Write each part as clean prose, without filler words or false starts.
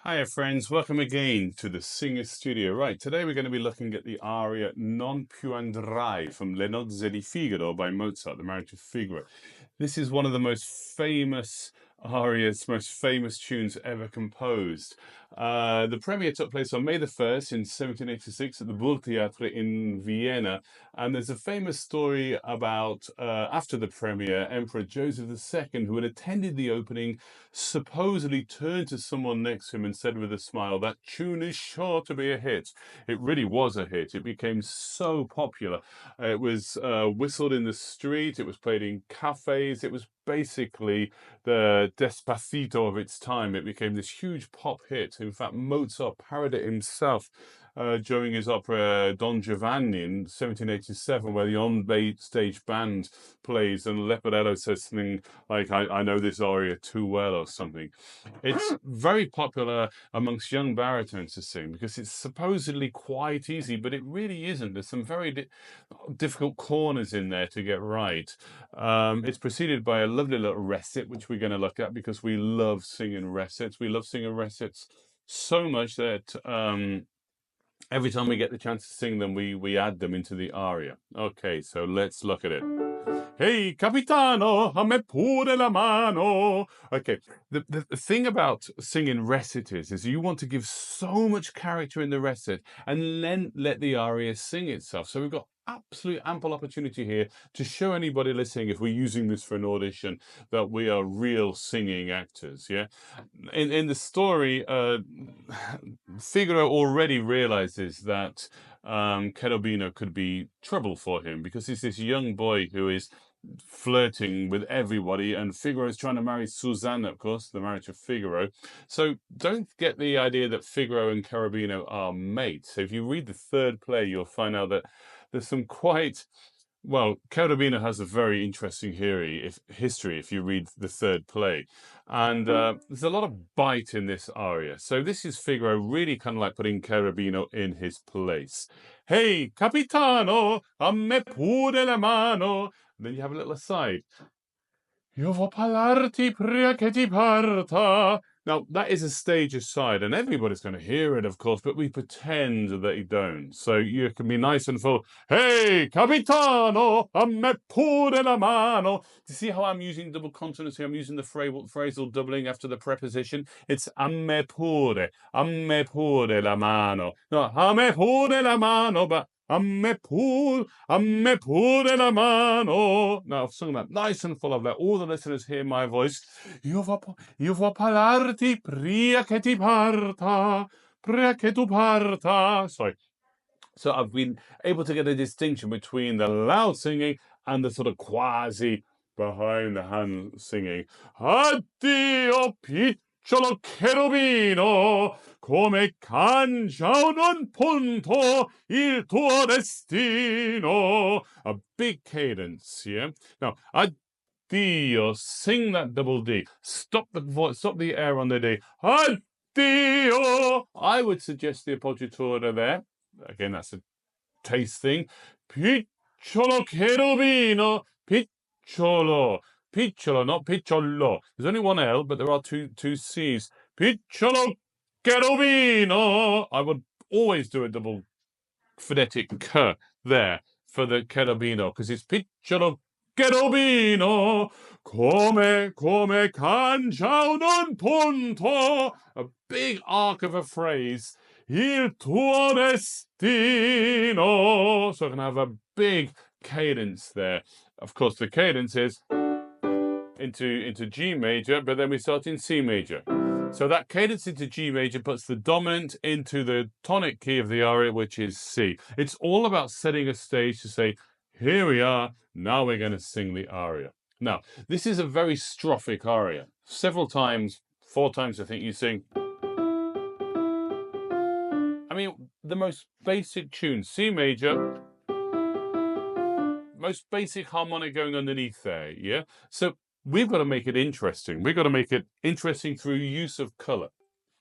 Hiya friends, welcome again to the Singer Studio. Right, today we're going to be looking at the aria Non più andrai from Le Nozze di Figaro by Mozart, the Marriage of Figaro. This is one of the most famous arias, most famous tunes ever composed. The premiere took place on May the 1st in 1786 at the Burgtheater in Vienna. And there's a famous story about, after the premiere, Emperor Joseph II, who had attended the opening, supposedly turned to someone next to him and said with a smile, "That tune is sure to be a hit." It really was a hit. It became so popular. It was whistled in the street. It was played in cafes. It was basically the Despacito of its time. It became this huge pop hit. In fact, Mozart parodied it himself during his opera Don Giovanni in 1787, where the on-stage band plays and Leporello says something like, I know this aria too well, or something. It's very popular amongst young baritones to sing because it's supposedly quite easy, but it really isn't. There's some very difficult corners in there to get right. It's preceded by a lovely little recit, which we're going to look at because we love singing recits. We love singing recits so much that every time we get the chance to sing them, we add them into the aria. Okay, so let's look at it. Hey, capitano, a me pure la mano. Okay, the thing about singing recitatives is you want to give so much character in the recit and then let the aria sing itself. So we've got absolute ample opportunity here to show anybody listening, if we're using this for an audition, that we are real singing actors. Yeah, in the story, Figaro already realizes that Cherubino could be trouble for him because he's this young boy who is flirting with everybody, and Figaro is trying to marry Suzanne, of course, the Marriage of Figaro. So don't get the idea that Figaro and Cherubino are mates. So if you read the third play, you'll find out that there's some quite... Well, Cherubino has a very interesting history if you read the third play. And there's a lot of bite in this aria. So this is Figaro really kind of like putting Cherubino in his place. Hey, capitano, a me pure la mano. Then you have a little aside. Io vo parlarti prima che ti parta. Now, that is a stage aside, and everybody's going to hear it, of course, but we pretend that you don't. So you can be nice and full. Hey, capitano, a me pure la mano. Do you see how I'm using double consonants here? I'm using the phrasal doubling after the preposition. It's a me pure la mano. No, a me pure la mano, but a me pure la mano. Now, I've sung that nice and full of that. All the listeners hear my voice. Io vo parlarti prima che ti parta, prima che tu parta. Sorry. So I've been able to get a distinction between the loud singing and the sort of quasi behind the hand singing. Addio, piccolo cherubino, come cangia un punto il tuo destino. A big cadence, yeah? Now, addio, sing that double D. Stop the voice, stop the air on the D. Addio. I would suggest the appoggiatura there. Again, that's a taste thing. Picciolo cherubino, picciolo, picciolo, not picciolo. There's only one L, but there are two C's. Picciolo cherubino. I would always do a double phonetic k there for the cherubino because it's picciolo cherubino. Come cangia un punto. A big arc of a phrase. Il tuo destino. So I can have a big cadence there. Of course, the cadence is into G major, but then we start in C major. So that cadence into G major puts the dominant into the tonic key of the aria, which is C. It's all about setting a stage to say, here we are, now we're going to sing the aria. Now, this is a very strophic aria. Several times, 4 times I think you sing. I mean, the most basic tune, C major, most basic harmonic going underneath there, yeah? So we've got to make it interesting. We've got to make it interesting through use of colour.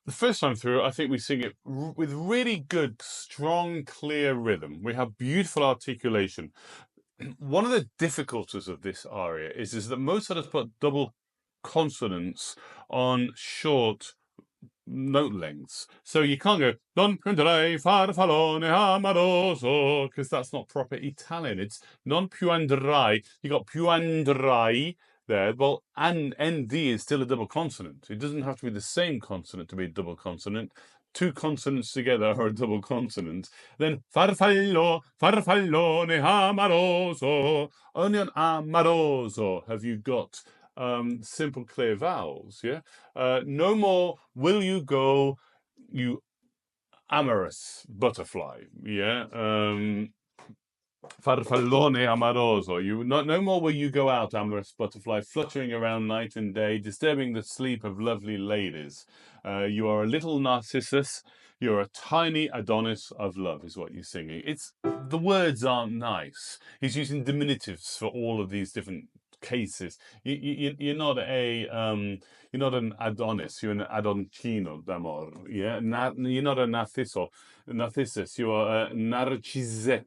The first time through, I think we sing it with really good, strong, clear rhythm. We have beautiful articulation. One of the difficulties of this aria is that Mozart has put double consonants on short note lengths. So you can't go non più andrai farfallone amoroso, because that's not proper Italian. It's non più andrai. You got più andrai there. Well, and nd is still a double consonant. It doesn't have to be the same consonant to be a double consonant. Two consonants together are a double consonant. Then farfallo, farfallone amoroso. Only on amoroso have you got simple clear vowels. Yeah. No more will you go, you amorous butterfly. Yeah. Farfallone amoroso. No more will you go out, amorous butterfly, fluttering around night and day, disturbing the sleep of lovely ladies. You are a little Narcissus. You're a tiny Adonis of love, is what you're singing. It's the words aren't nice. He's using diminutives for all of these different cases. You're not you're not an Adonis. You're an Adoncino d'amor. Yeah, you're not a Narcissus. You are a Narcisetto.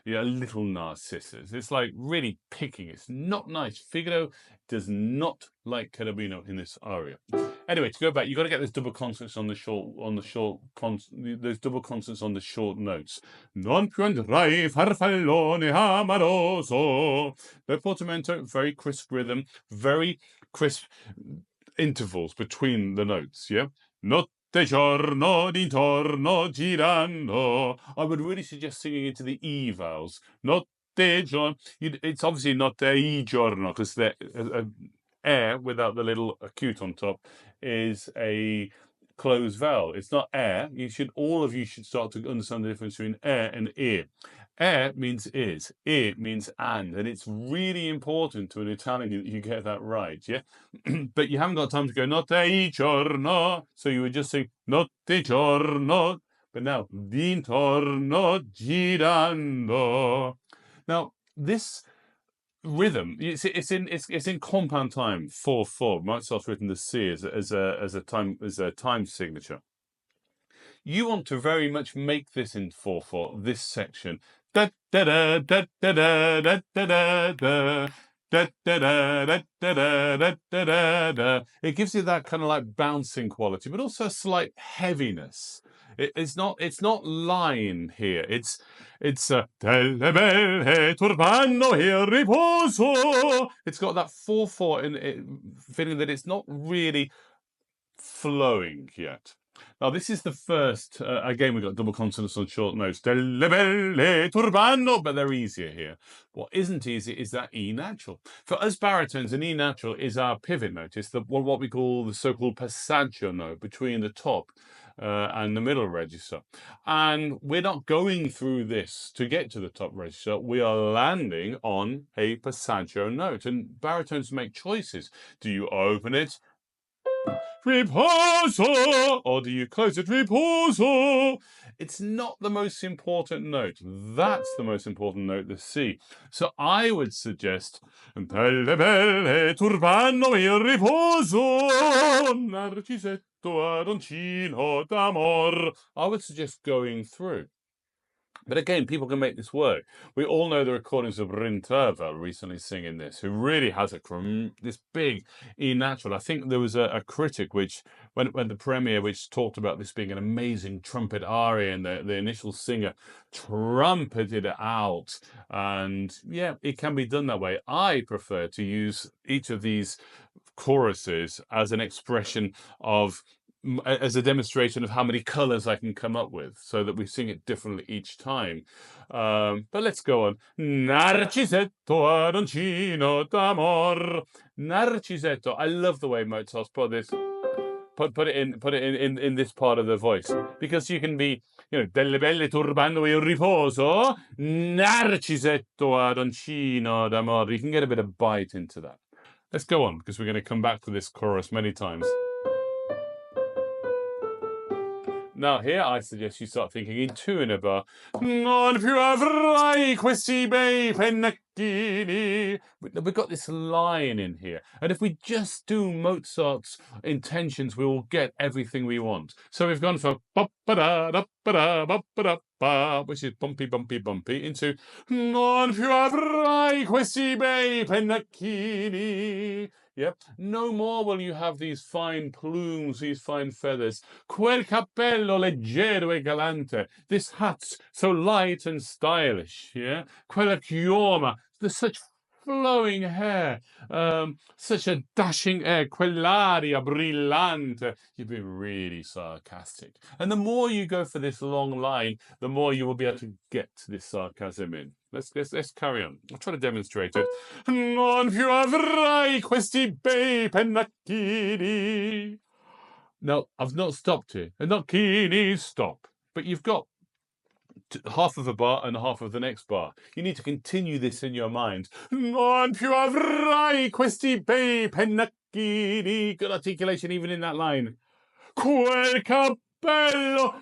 Yeah, a little Narcissus. It's like really picking. It's not nice. Figaro does not like Cherubino in this aria. Anyway, to go back, you've got to get those double consonants on the those double consonants on the short notes. Non più andrai farfallone amoroso. No portamento, very crisp rhythm, very crisp intervals between the notes. Yeah, notte giorno d'intorno girando. I would really suggest singing into the E vowels. Notte giorno. It's obviously notte e giorno because the air without the little acute on top is a closed vowel. It's not air. All of you should start to understand the difference between air and ear. Air means is, ear means and it's really important to an Italian that you get that right, yeah? But you haven't got time to go notte e giorno, so you would just say notte giorno, but now d'intorno girando. Now, this rhythm, it's in compound time, 4/4. Mozart's written the C as a time signature. You want to very much make this in 4/4, this section. Da da da da da da da da da. Da, da, da, da, da, da, da, da, da. It gives you that kind of like bouncing quality, but also a slight heaviness. It's not line here. It's delle belle turbano il riposo. It's got that 4/4 in it, feeling that it's not really flowing yet. Now, this is the first, again, we've got double consonants on short notes. Delle belle turbano, but they're easier here. What isn't easy is that E natural. For us baritones, an E natural is our pivot note. It's what we call the so-called passaggio note between the top and the middle register. And we're not going through this to get to the top register. We are landing on a passaggio note. And baritones make choices. Do you open it? Riposo, or do you close it? Riposo. It's not the most important note. That's the most important note, the C. So I would suggest delle belle turbano il riposo, narcisetto adoncino d'amor. I would suggest going through. But again, people can make this work. We all know the recordings of Rinterva recently singing this, who really has this big E natural. I think there was a critic which, when the premiere, which talked about this being an amazing trumpet aria, and the initial singer trumpeted it out. And yeah, it can be done that way. I prefer to use each of these choruses as an expression of as a demonstration of how many colors I can come up with, so that we sing it differently each time. But let's go on. Narcisetto adoncino d'amor. Narcisetto. I love the way Mozart's put this. Put it in this part of the voice, because you can be, delle belle turbando il riposo, narcisetto adoncino d'amor. You can get a bit of bite into that. Let's go on, because we're going to come back to this chorus many times. Now here I suggest you start thinking in two in a bar. Non più avrai questi bei pennacchini. We've got this line in here. And if we just do Mozart's intentions, we will get everything we want. So we've gone from ba-ba-da-da-ba-da-ba-ba-da-ba, which is bumpy, bumpy, bumpy, into non più avrai questi bei pennacchini. Yeah, no more will you have these fine plumes, these fine feathers. Quel cappello leggero e galante. This hat so light and stylish. Yeah, quella chioma. There's such flowing hair, such a dashing air. Quell'aria brillante. You've been really sarcastic, and the more you go for this long line, the more you will be able to get this sarcasm in. Let's carry on. I'll try to demonstrate it. Non più avrai questi bei pennacchini. Now, I've not stopped here. Pennacchini, stop. But you've got half of a bar and half of the next bar. You need to continue this in your mind. Non più avrai questi bei pennacchini. Good articulation even in that line. Quel cappello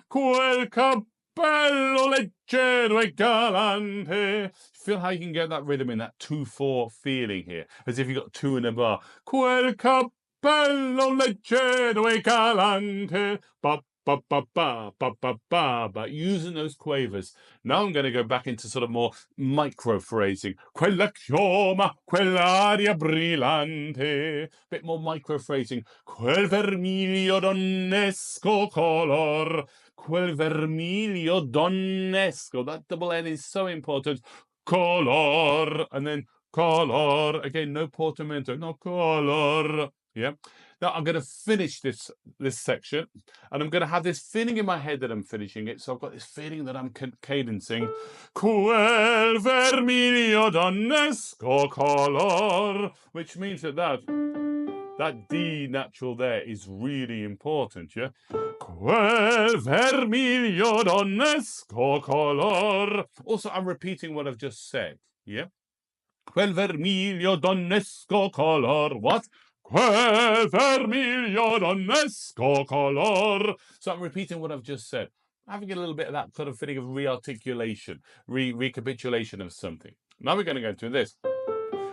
leggero e galante. Feel how you can get that rhythm in, that 2/4 feeling here, as if you've got two in a bar. Quel cappello leggero e galante. Ba ba ba ba ba ba ba ba. Using those quavers. Now I'm going to go back into sort of more micro phrasing. Quella chioma, quell'aria brillante. Bit more micro phrasing. Quel vermiglio donnesco color. Quel vermiglio donnesco. That double N is so important. Color. And then color. Again, no portamento. No color. Yeah. Now I'm going to finish this section, and I'm going to have this feeling in my head that I'm finishing it. So I've got this feeling that I'm cadencing. Quel vermiglio donnesco color, which means that D natural there is really important, yeah? Quel vermiglio donnesco color. Also, I'm repeating what I've just said, yeah? Quel vermiglio donnesco color. What? Quel vermiglio donnesco color. So I'm repeating what I've just said. Having a little bit of that sort of feeling of rearticulation, recapitulation of something. Now we're going to go into this.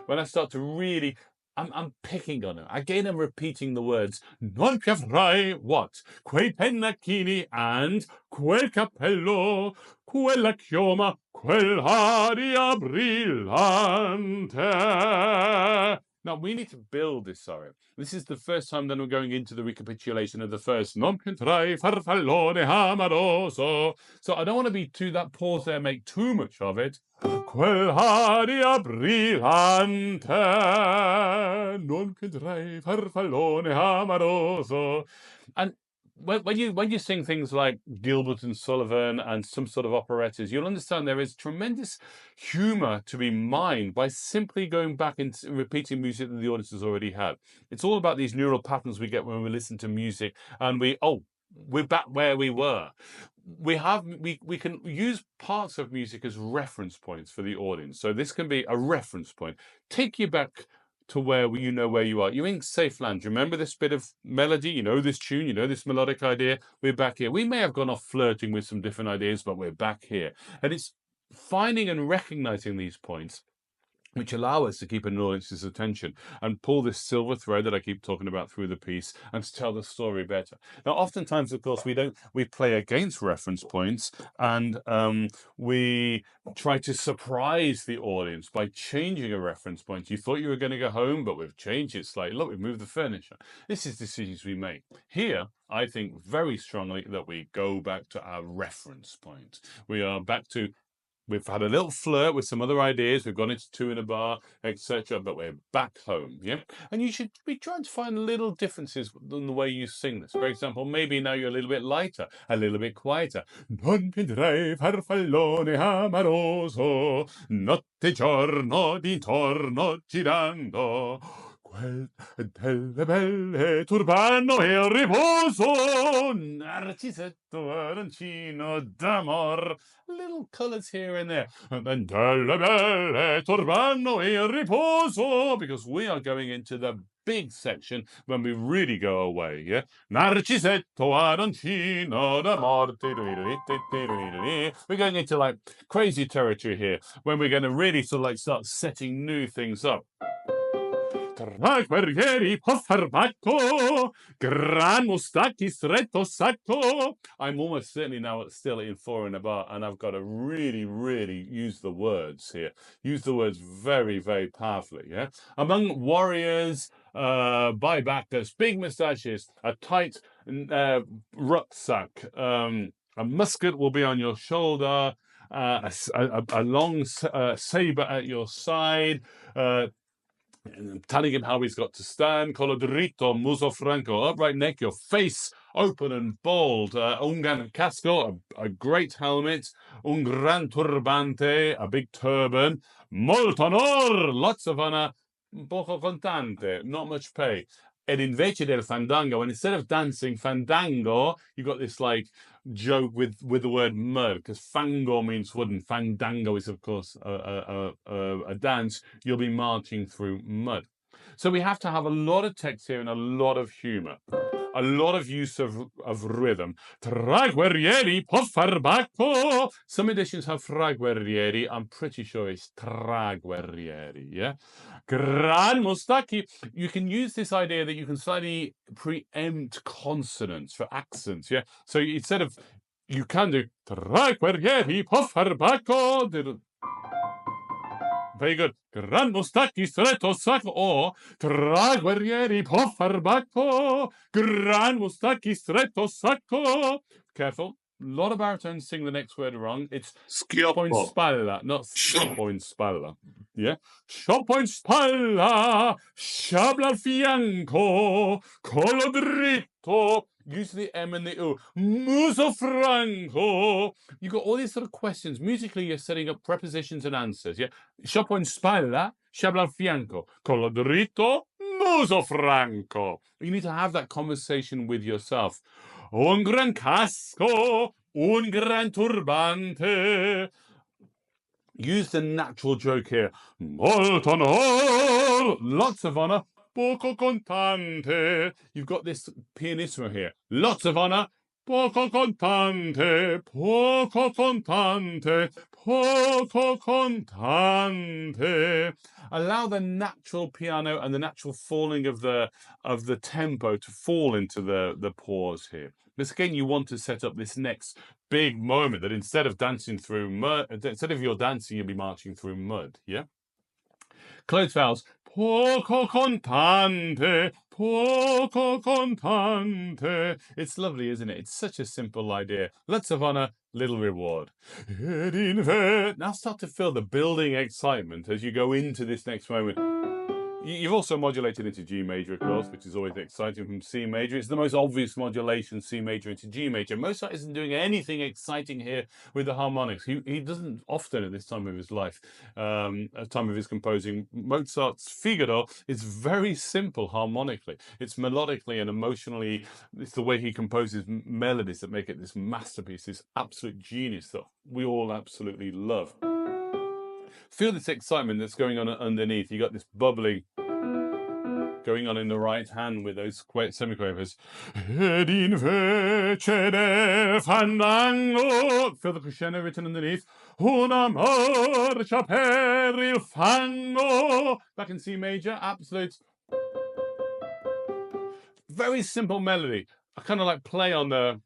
When I start to really, I'm picking on it. Again, I'm repeating the words. Non più avrai what? Quei pennacchini and quel cappello, quella chioma, quell'aria brillante. Now, we need to build this aria. This is the first time that I'm going into the recapitulation of the first. Non più andrai farfallone amoroso. So I don't want to be that pause there, make too much of it. Quell'aria brillante, non più andrai farfallone amoroso. And when you sing things like Gilbert and Sullivan and some sort of operettas, you'll understand there is tremendous humour to be mined by simply going back and repeating music that the audience has already had. It's all about these neural patterns we get when we listen to music, and we're back where we were. We can use parts of music as reference points for the audience. So this can be a reference point. Take you back to where you know where you are. You're in safe land. Do you remember this bit of melody? You know this tune, you know this melodic idea. We're back here. We may have gone off flirting with some different ideas, but we're back here. And it's finding and recognizing these points which allow us to keep an audience's attention and pull this silver thread that I keep talking about through the piece and to tell the story better. Now, oftentimes, of course, we play against reference points, and we try to surprise the audience by changing a reference point. You thought you were going to go home, but we've changed it slightly. Look, we've moved the furniture. This is decisions we make. Here, I think very strongly that we go back to our reference point. We are back to we've had a little flirt with some other ideas. We've gone into two in a bar, etc. But we're back home, yeah? And you should be trying to find little differences in the way you sing this. For example, maybe now you're a little bit lighter, a little bit quieter. Non più farfallone amoroso, notte giorno d'intorno girando. Quel delle belle turbano e il riposo, narcisetto arancino d'amor. Little colours here and there. And then delle belle turbano e il riposo, because we are going into the big section when we really go away, yeah? Narcisetto arancino d'amor. We're going into like crazy territory here, when we're going to really sort of like start setting new things up. Tra guerrieri po farmaco, gran mustacchi stretto sacco. I'm almost certainly now still in four in a bar, and I've got to really, really use the words here. Use the words very, very powerfully, yeah? Among warriors, buybackers, big moustaches, a tight rucksack. A musket will be on your shoulder, a long saber at your side, telling him how he's got to stand. Collo dritto, muso franco, upright neck, your face open and bold. Un gran casco, a great helmet. Un gran turbante, a big turban. Molto honor, lots of honor. Poco contante, not much pay. Ed invece del fandango, and instead of dancing fandango, you got this like joke with the word mud, because fango means wood and fandango is of course a dance. You'll be marching through mud. So we have to have a lot of text here and a lot of humor, a lot of use of rhythm. Tra guerrieri può far bacco. Some editions have fra guerrieri. I'm pretty sure it's tra guerrieri, yeah? Gran mustacchi. You can use this idea that you can slightly preempt consonants for accents, yeah? So instead of, you can do tra guerrieri può far bacco. Very good. Gran mustacchi stretto sacco, or tra guerrieri può far bacco. Gran mustacchi stretto sacco. Careful. A lot of baritones sing the next word wrong. It's schioppo in spalla, not schioppo in spalla. Yeah? Schioppo in spalla, sciabla al fianco, collo dritto. Use the M and the U. Muso franco. You've got all these sort of questions. Musically, you're setting up prepositions and answers. Yeah? Scioppo in spalla, sciabla al fianco, collo dritto, muso franco. You need to have that conversation with yourself. Un gran casco, un gran turbante. Use the natural joke here. Molto honor, lots of honor, poco contante. You've got this pianissimo here. Lots of honor, poco contante, poco contante, poco contante. Allow the natural piano and the natural falling of the tempo to fall into the pause here. Because again, you want to set up this next big moment that instead of dancing through mud, instead of your dancing, you'll be marching through mud. Yeah. Closed vowels. Poco contante, poco contante. It's lovely, isn't it? It's such a simple idea. Lots of honor, little reward. Now start to feel the building excitement as you go into this next moment. You've also modulated into G major, of course, which is always exciting from C major. It's the most obvious modulation, C major into G major. Mozart isn't doing anything exciting here with the harmonics. He doesn't often at this time of his life, at time of his composing. Mozart's Figaro is very simple harmonically. It's melodically and emotionally, it's the way he composes melodies that make it this masterpiece, this absolute genius that we all absolutely love. Feel this excitement that's going on underneath. You got this bubbling going on in the right hand with those semiquavers. Ed invece del fandango. Feel the crescendo written underneath. Una marcia per il fango. Back in C major, absolute. Very simple melody. I kind of like play on the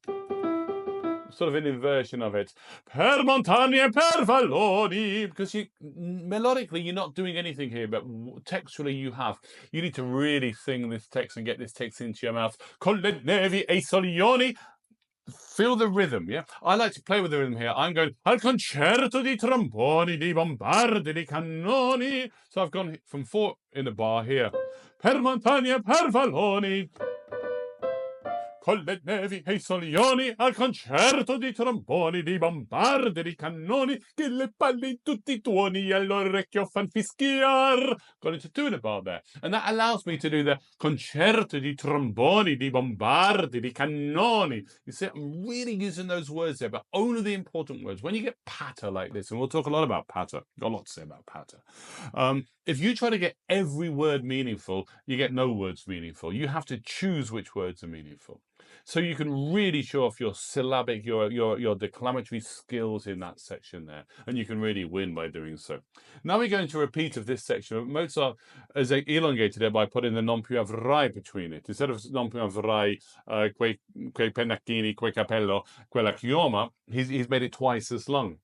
sort of an inversion of it. Per montagne, per valloni, because melodically you're not doing anything here, but textually you have. You need to really sing this text and get this text into your mouth. Con le nevi e solioni. Feel the rhythm, yeah? I like to play with the rhythm here. I'm going al concerto di tromboni, di bombardi, di cannoni. So I've gone from 4 in a bar here. Per montagne, per valloni. Con le nevi e i solioni, al concerto di tromboni, di bombardi, di cannoni, che le palle in tutti i tuoni all'orecchio fan fischiar. Got into 2 in a bar there. And that allows me to do the concerto di tromboni, di bombardi, di cannoni. You see, I'm really using those words there, but only the important words. When you get patter like this, and we'll talk a lot about patter, got a lot to say about patter. If you try to get every word meaningful, you get no words meaningful. You have to choose which words are meaningful. So you can really show off your syllabic, your declamatory skills in that section there. And you can really win by doing so. Now we're going to repeat of this section. Mozart has elongated it by putting the non più avrai between it. Instead of non più avrai, quei pennacchini, quel capello, quella chioma, he's made it twice as long.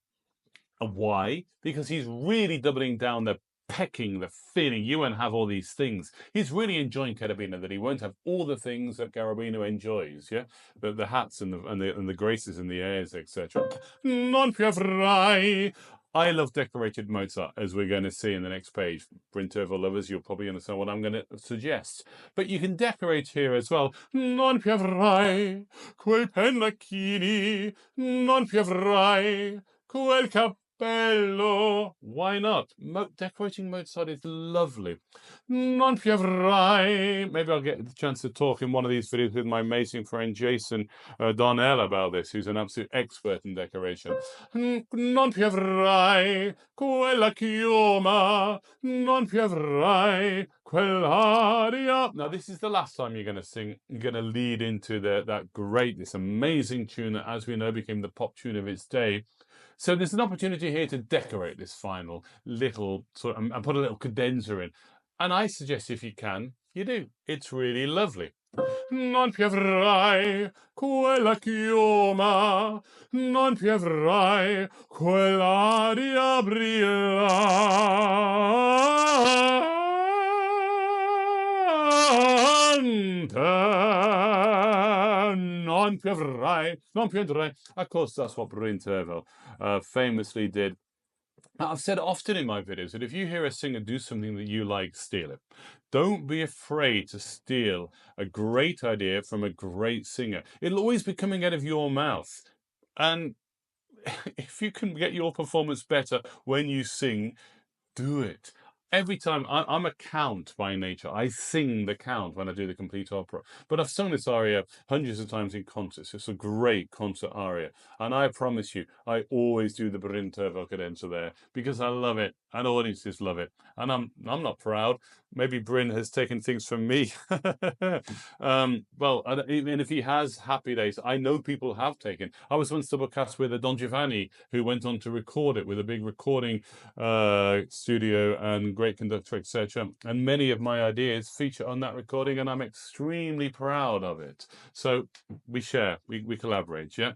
And why? Because he's really doubling down the pecking, the feeling. You won't have all these things. He's really enjoying Cherubino, that he won't have all the things that Cherubino enjoys, yeah? The hats and the graces and the airs, etc. Non più avrai. I love decorated Mozart, as we're going to see in the next page. Brinterval lovers, you'll probably understand what I'm going to suggest. But you can decorate here as well. Non più avrai quel pennacchini, non più avrai quel cappello. Why not? Decorating Mozart is lovely. Non più avrai. Maybe I'll get the chance to talk in one of these videos with my amazing friend Jason Donnell about this, who's an absolute expert in decoration. Non più avrai quella chioma, non più avrai quell'aria. Now, this is the last time you're going to sing. You're going to lead into this amazing tune that, as we know, became the pop tune of its day. So there's an opportunity here to decorate this final little sort of, and put a little cadenza in. And I suggest, if you can, you do. It's really lovely. Non più avrai quella chioma, non più avrai quell'aria brillante. Non più avrai, non più andrai. Of course, that's what Brinterval famously did. Now, I've said often in my videos that if you hear a singer do something that you like, steal it. Don't be afraid to steal a great idea from a great singer. It'll always be coming out of your mouth. And if you can get your performance better when you sing, do it. Every time, I'm a count by nature. I sing the count when I do the complete opera. But I've sung this aria hundreds of times in concerts. It's a great concert aria. And I promise you, I always do the Brinterval cadenza there because I love it and audiences love it. And I'm not proud. Maybe Bryn has taken things from me. Well, even if he has, happy days. I know people have taken. I was once double cast with a Don Giovanni who went on to record it with a big recording studio and great conductor, etc. And many of my ideas feature on that recording, and I'm extremely proud of it. So we share, we collaborate, yeah?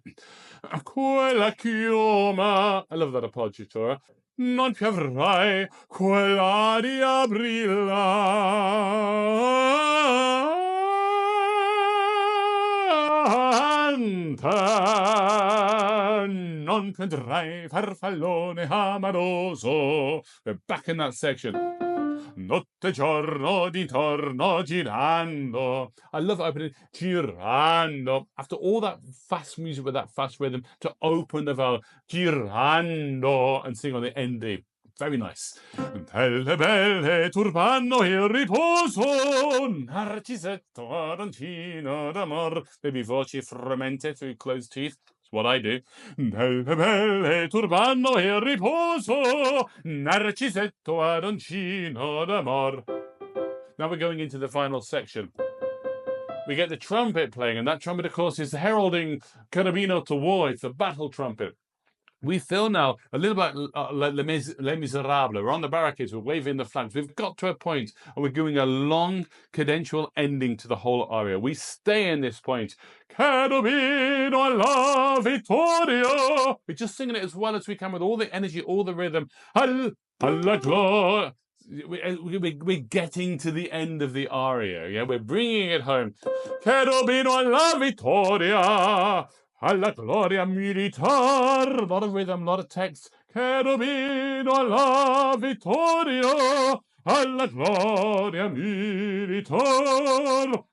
Quella chioma. I love that appoggiatura. Non più avrai quell'aria brillante. Non più andrai, farfallone amoroso. We're back in that section. Notte e giorno d'intorno girando. I love opening girando. After all that fast music with that fast rhythm, to open the vowel girando and sing on the ND. Very nice. Belle belle turbando il riposo, narcisetto arancino d'amor. Baby voci fremente through closed teeth. It's what I do. Belle belle turbando il riposo, narcisetto arancino d'amor. Now we're going into the final section. We get the trumpet playing, and that trumpet, of course, is heralding Cherubino to war. It's the battle trumpet. We feel now a little bit like Les Miserables. We're on the barricades, we're waving the flags. We've got to a point, and we're doing a long cadential ending to the whole aria. We stay in this point. Cherubino alla vittoria. We're just singing it as well as we can with all the energy, all the rhythm. Alla gloria. We're getting to the end of the aria, yeah? We're bringing it home. Cherubino alla vittoria. Alla gloria militar. Not a rhythm, not a text. Cherubino alla vittoria. Alla gloria militar.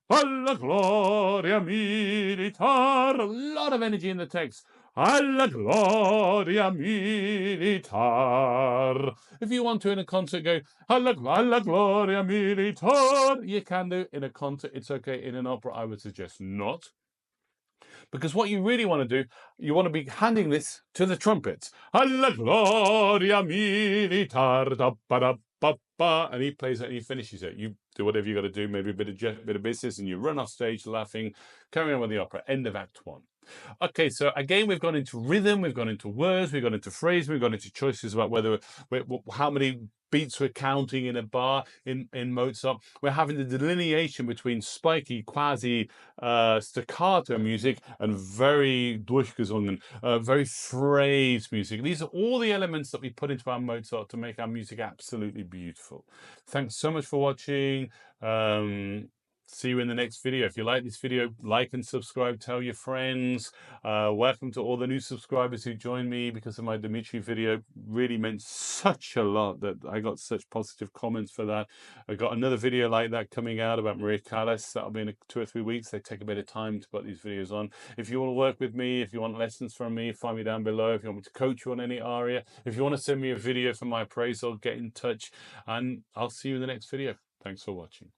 Alla gloria militar. A lot of energy in the text. Alla gloria militar. If you want to in a concert, go alla gloria militar. You can do in a concert. It's okay. In an opera, I would suggest not. Because what you really want to do, you want to be handing this to the trumpets. Alla gloria militar, da ba da ba ba, and he plays it and he finishes it. You do whatever you got to do, maybe a bit of business, and you run off stage laughing, carry on with the opera. End of Act 1. Okay, so again, we've gone into rhythm, we've gone into words, we've gone into phrase, we've gone into choices about how many beats we're counting in a bar in Mozart. We're having the delineation between spiky, quasi staccato music and very durchgesungen, very phrased music. These are all the elements that we put into our Mozart to make our music absolutely beautiful. Thanks so much for watching. See you in the next video. If you like this video, like and subscribe, tell your friends. Welcome to all the new subscribers who joined me because of my Dimitri video. Really meant such a lot that I got such positive comments for that. I got another video like that coming out about Maria Callas. That'll be in 2 or 3 weeks. They take a bit of time to put these videos on. If you want to work with me, if you want lessons from me, find me down below. If you want me to coach you on any aria, if you want to send me a video for my appraisal, get in touch, and I'll see you in the next video. Thanks for watching.